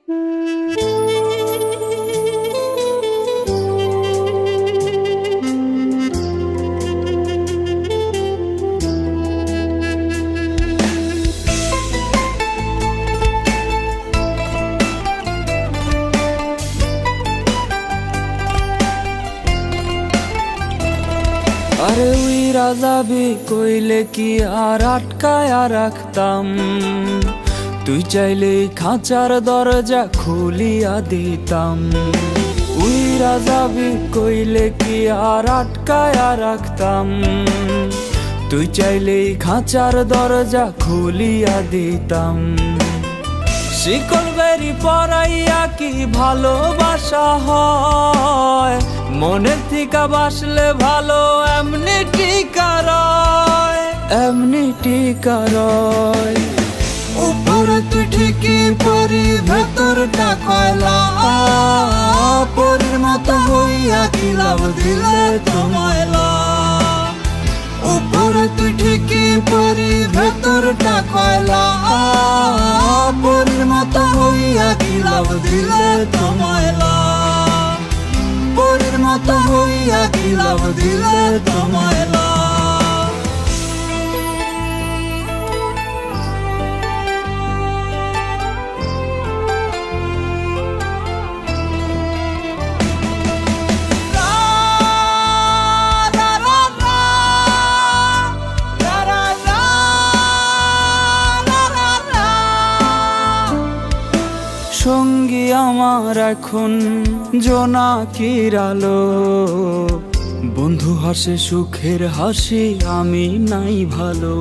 আরে উইরা যাবি কইলে কি আর আটকায়া রাখতাম, তুই চাইলে খাঁচার দরজা খুলিয়া দিতাম। উইরা যাবি কইলে কি আর আটকায়া রাখতাম, তুই চাইলে খাঁচার দরজা খুলিয়া দিতাম। শিকল বেরি পরাইয়া কি ভালোবাসা হয়, মনের থিকা বাসলে ভালো এমনি টিকা রয়, এমনি টিকা রয়। উপরে তুই ঠিকই পরি ভেতরটা কয়লা, পরির মতো হইয়া কি লাভ দিলে তোমায়লা। উপরে তুই ঠিকই পরি ভেতরটা কয়লা, পরির মতো হইয়া কি লাভ দিলে তোমায়লা। পরির মতো হইয়া কি লাভ দিলে তোমায়লা। সঙ্গী আমার এখন জোনাকির আলো, বন্ধু হাসে সুখের হাসি আমি নাই ভালো।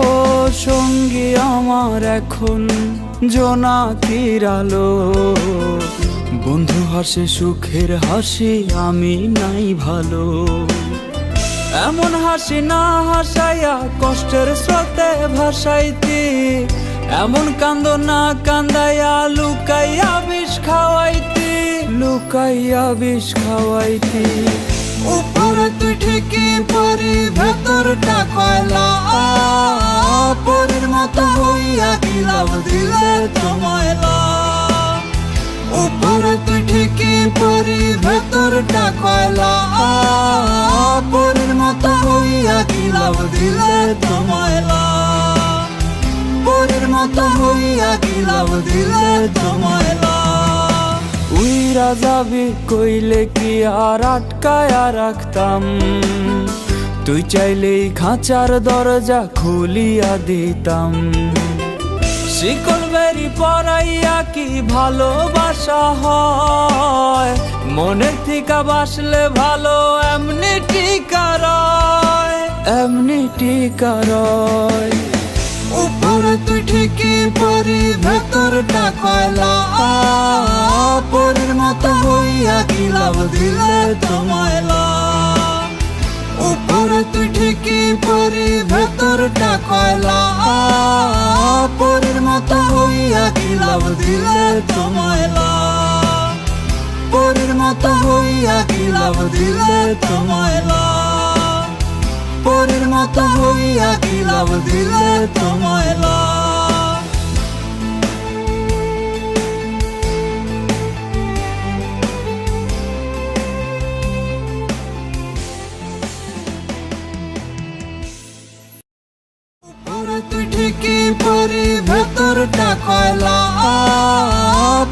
ও সঙ্গী আমার এখন জোনাকির আলো, বন্ধু হাসে সুখের হাসি আমি নাই ভালো। এমন হাসি না হাসাইয়া কষ্টের স্রোতে ভাসাইতি, এমন কান্দ না কান্দাইয়া লুকাইয়া বিষ খাওয়াইতি, লুকাইয়া বিষ খাওয়াইতি। উপরে তুই ঠিকই পরি ভেতরটা কয়লা, পরির মতো হইয়া কি লাভ দিলে তোমায়লা। উপরে তুই ঠিকই পরি ভেতরটা কয়লা, পরির মতো হইয়া কি লাভ দিলে তোমায়লা। পরির মতো হইয়া কি লাভ দিলে তোমায়লা। উইরা যাবি কইলে কি আর আটকায়া রাখতাম, তুই চাইলেই খাঁচার দরজা খুলিয়া দিতাম। শিকল বেরি পরাইয়া কি ভালোবাসা হয়, মনের থিকা বাসলে ভালো এমনি টিকা রয়, এমনি টিকা রয়। উপরে তুই ঠিকই পরি ভেতরটা কয়লা, পরির মতো হইয়া কি লাভ দিলে তোমায়লা। উপরে তুই ঠিকই পরি ভেতরটা কয়লা, পরির মতো হইয়া কি লাভ দিলে তোমায়লা। পরির মতো হইয়া কি লাভ দিলে তোমায়লা। পরির মতো হইয়া কি লাভ দিলে তোমায়লা। তুই ঠিকই পরি ভেতরটা কয়লা,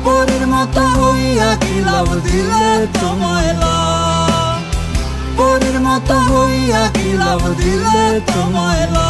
পরির মতো হইয়া কি লাভ দিলে তোমায়লা। পরির মতো হইয়া কি লাভ দিলে তোমায়লা।